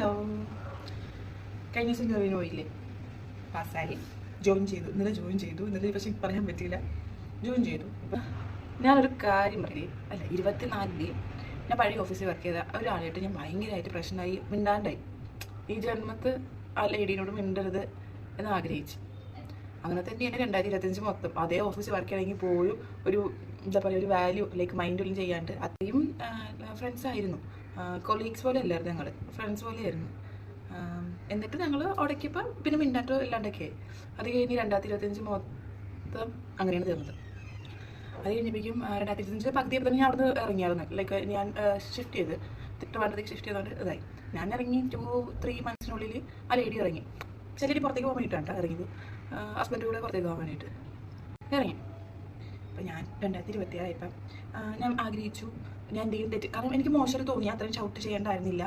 Hello. കഴിഞ്ഞ ദിവസം join പോയില്ലേ? പാസ്സായി. ജോയിൻ ചെയ്തു. ഇന്നലെ പക്ഷേ പറയാൻ പറ്റിയില്ല. ജോയിൻ ചെയ്തു. അപ്പം ഞാനൊരു കാര്യം പറയേ. അല്ല, 24 ഞാൻ പഴയ ഓഫീസിൽ വർക്ക് ചെയ്ത ഒരാളായിട്ട് ഞാൻ ഭയങ്കരമായിട്ട് പ്രശ്നമായി, മിണ്ടാണ്ടായി. ഈ ജന്മത്ത് ആ ലേഡീനോട് മിണ്ടരുത് എന്ന് ആഗ്രഹിച്ചു. അങ്ങനെ തന്നെയാണ് 2025 മൊത്തം. അതേ ഓഫീസിൽ വർക്ക് ചെയ്യണമെങ്കിൽ പോലും ഒരു എന്താ പറയുക, ഒരു വാല്യൂ ലൈക്ക് മൈൻഡൊന്നും ചെയ്യാണ്ട് അത്രയും ഫ്രണ്ട്സ് ആയിരുന്നു. കൊളീഗ്സ് പോലെ അല്ലായിരുന്നു, ഞങ്ങൾ ഫ്രണ്ട്സ് പോലെയായിരുന്നു. എന്നിട്ട് ഞങ്ങൾ ഉടക്കിയപ്പോൾ പിന്നെ മിണ്ടാട്ടോ ഇല്ലാണ്ടൊക്കെ. അത് കഴിഞ്ഞ് 2025 മൊത്തം അങ്ങനെയാണ് തീർന്നത്. അത് കഴിഞ്ഞപ്പോഴേക്കും 2025 പകുതിയപ്പോൾ തന്നെ ഞാൻ അവിടെ നിന്ന് ഇറങ്ങിയായിരുന്നു. ലൈക്ക് ഞാൻ ഷിഫ്റ്റ് ചെയ്ത് തിരുവനന്തപുരത്തേക്ക് ഷിഫ്റ്റ് ചെയ്തുകൊണ്ട് ഇതായി. ഞാൻ ഇറങ്ങി 2-3 മന്ത്സിനുള്ളിൽ ആ ലേഡി ഇറങ്ങി. ചിലർ പുറത്തേക്ക് പോകാൻ വേണ്ടിയിട്ടാണ് ഇറങ്ങിയത്. ഹസ്ബൻഡ് കൂടെ പുറത്തേക്ക് പോകാൻ വേണ്ടിയിട്ട് ഇറങ്ങി. അപ്പം ഞാൻ 2026 ആയപ്പം ഞാൻ ആഗ്രഹിച്ചു ഞാൻ എന്തെങ്കിലും തെറ്റ്, കാരണം എനിക്ക് മോശം തോന്നി, അത്രയും ഷൗട്ട് ചെയ്യേണ്ടായിരുന്നില്ല.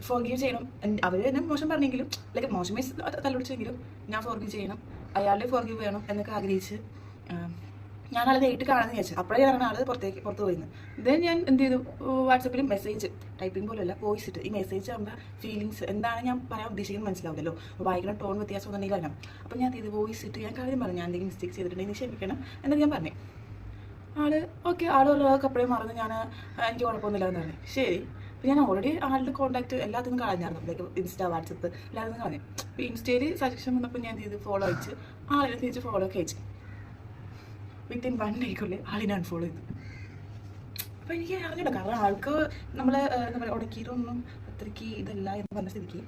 ഫോർഗീവ് ചെയ്യണം. അവർ തന്നെ മോശം പറഞ്ഞെങ്കിലും ലൈക്ക് മോശം മീൻസ് തല്ലുപിടിച്ചെങ്കിലും ഞാൻ ഫോർഗീവ് ചെയ്യണം, അയാളുടെ ഫോർഗീവ് വേണം എന്നൊക്കെ ആഗ്രഹിച്ച് ഞാനാളെ നേരിട്ട് കാണാമെന്ന് വിചാരിച്ചു. അപ്പോഴേ കാരണം ആൾ പുറത്ത് പോയിന്ന്. ദെൻ ഞാൻ എന്ത് ചെയ്തു, വാട്സപ്പിൽ മെസ്സേജ് ടൈപ്പിംഗ് പോലെയല്ല, വോയിസ് ഇട്ട്. ഈ മെസ്സേജ് ആകുമ്പോൾ ഫീലിങ്സ് എന്താണ് ഞാൻ പറയാൻ ഉദ്ദേശിക്കുന്നത് മനസ്സിലാവില്ലല്ലോ, വായിക്കുന്ന ടോൺ വ്യത്യാസം ഒന്നും ഇല്ല. അപ്പം ഞാൻ ഇത് വോയിസ് ഇട്ട് ഞാൻ കാര്യം പറഞ്ഞു, ഞാൻ എന്തെങ്കിലും മിസ്റ്റേക്ക് ചെയ്തിട്ടുണ്ടെങ്കിൽ ക്ഷമിക്കണം എന്നൊക്കെ ഞാൻ പറഞ്ഞു. ഓക്കെ, ആളുകളൊക്കെ അപ്പോഴേ മറന്ന് എനിക്ക് കുഴപ്പമൊന്നുമില്ല എന്ന് പറഞ്ഞു. ശരി. അപ്പോൾ ഞാൻ ഓൾറെഡി ആളുടെ കോൺടാക്ട് എല്ലാത്തിനും കളഞ്ഞായിരുന്നു, ലൈക്ക് ഇൻസ്റ്റ, വാട്സപ്പ് എല്ലാത്തിനും കളഞ്ഞു. അപ്പോൾ ഇൻസ്റ്റയിൽ സജഷൻ വന്നപ്പോൾ ഞാൻ ഇത് ഫോളോ അയച്ച് ആളിനെ തിരിച്ച് ഫോളോ ഒക്കെ അയച്ചു. വിത്തിൻ 1 ഡേക്കുള്ളിൽ ആളിനെ അൺഫോളോ ചെയ്തു. അപ്പോൾ എനിക്ക് അറിഞ്ഞില്ല, കാരണം ആൾക്ക് നമ്മൾ എന്താ പറയുക ഉടക്കിയതൊന്നും അത്രയ്ക്ക് ഇതല്ല എന്ന് പറഞ്ഞ സ്ഥിതിക്ക്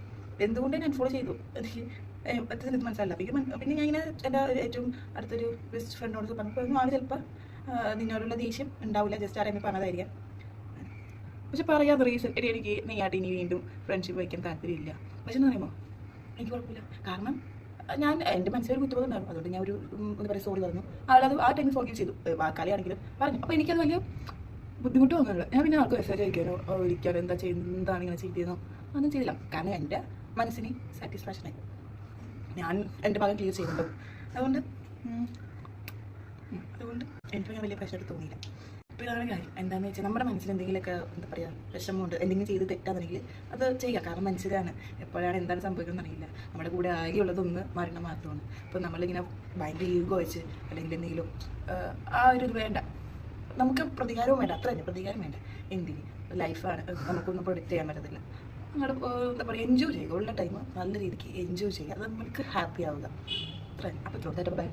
എന്തുകൊണ്ട് ഞാൻ അൺഫോളോ ചെയ്തു എനിക്ക് എത്ര ഇത് മനസ്സിലല്ല. പിന്നെ ഞാൻ ഇങ്ങനെ എൻ്റെ ഏറ്റവും അടുത്തൊരു ബെസ്റ്റ് ഫ്രണ്ടിനോട് പറഞ്ഞപ്പോൾ ആൾ ചിലപ്പോൾ നിന്നോടുള്ള ദേഷ്യം ഉണ്ടാവില്ല, ജസ്റ്റ് ആരെങ്കിലും പറഞ്ഞതായിരിക്കാം. പക്ഷെ പറയാത്ത റീസൺ എനിക്ക് നെയ്യായിട്ട് ഇനി വീണ്ടും ഫ്രണ്ട്ഷിപ്പ് വയ്ക്കാൻ താല്പര്യമില്ല. പക്ഷെ എന്ന് പറയുമ്പോൾ എനിക്ക് കുഴപ്പമില്ല, കാരണം ഞാൻ എൻ്റെ മനസ്സിലൊരു കുറ്റബോധം ഉണ്ടായിരുന്നു. അതുകൊണ്ട് ഞാൻ ഒരു എന്താ പറയുക സോറി പറഞ്ഞു. ആളത് ആ ടൈമിൽ ഫോർഗീവ് ചെയ്തു, വാക്കാലിയാണെങ്കിലും പറഞ്ഞു. അപ്പോൾ എനിക്കത് വലിയ ബുദ്ധിമുട്ട് തോന്നുന്നില്ല. ഞാൻ പിന്നെ ആൾക്ക് മെസ്സേജ് അയക്കാനോ വിളിക്കാനോ എന്താണ് ഇങ്ങനെ ചെയ്തതെന്നോ ഒന്നും ചെയ്തില്ല, കാരണം എൻ്റെ മനസ്സിന് സാറ്റിസ്ഫാക്ഷനായി. ഞാൻ എൻ്റെ ഭാഗം ക്ലിയർ ചെയ്യുന്നുണ്ടോ, അതുകൊണ്ട് എനിക്ക് വലിയ പ്രശ്നമായിട്ട് തോന്നിയില്ല. അപ്പോൾ ഇതാണ് കാര്യം. എന്താണെന്ന് വെച്ചാൽ നമ്മുടെ മനസ്സിൽ എന്തെങ്കിലുമൊക്കെ എന്താ പറയുക വിഷമമുണ്ട്, എന്തെങ്കിലും ചെയ്ത് തെറ്റാണെന്നുണ്ടെങ്കിൽ അത് ചെയ്യുക, കാരണം മനുഷ്യരാണ്, എപ്പോഴാണ് എന്താണ് സംഭവിക്കുന്നത് അറിയില്ല. നമ്മുടെ കൂടെ ആകെയുള്ളതൊന്ന് മരണം മാത്രമാണ്. അപ്പോൾ നമ്മളിങ്ങനെ ഭയങ്കര ഈഗോ വെച്ച് അല്ലെങ്കിൽ എന്തെങ്കിലും ആ ഒരു ഇത് വേണ്ട, നമുക്ക് പ്രതികാരവും വേണ്ട, അത്ര തന്നെ പ്രതികാരം വേണ്ട. എന്തിന് ലൈഫാണ്, നമുക്കൊന്നും പ്രൊഡിക്റ്റ് ചെയ്യാൻ പറ്റത്തില്ല. നിങ്ങൾ എന്താ പറയുക എൻജോയ് ചെയ്യുക, ഉള്ള ടൈം നല്ല രീതിക്ക് എൻജോയ് ചെയ്യുക, അത് നമുക്ക് ഹാപ്പി ആവുക, അത്ര. അപ്പോൾ ചോദിച്ചായിട്ട് ബൈ.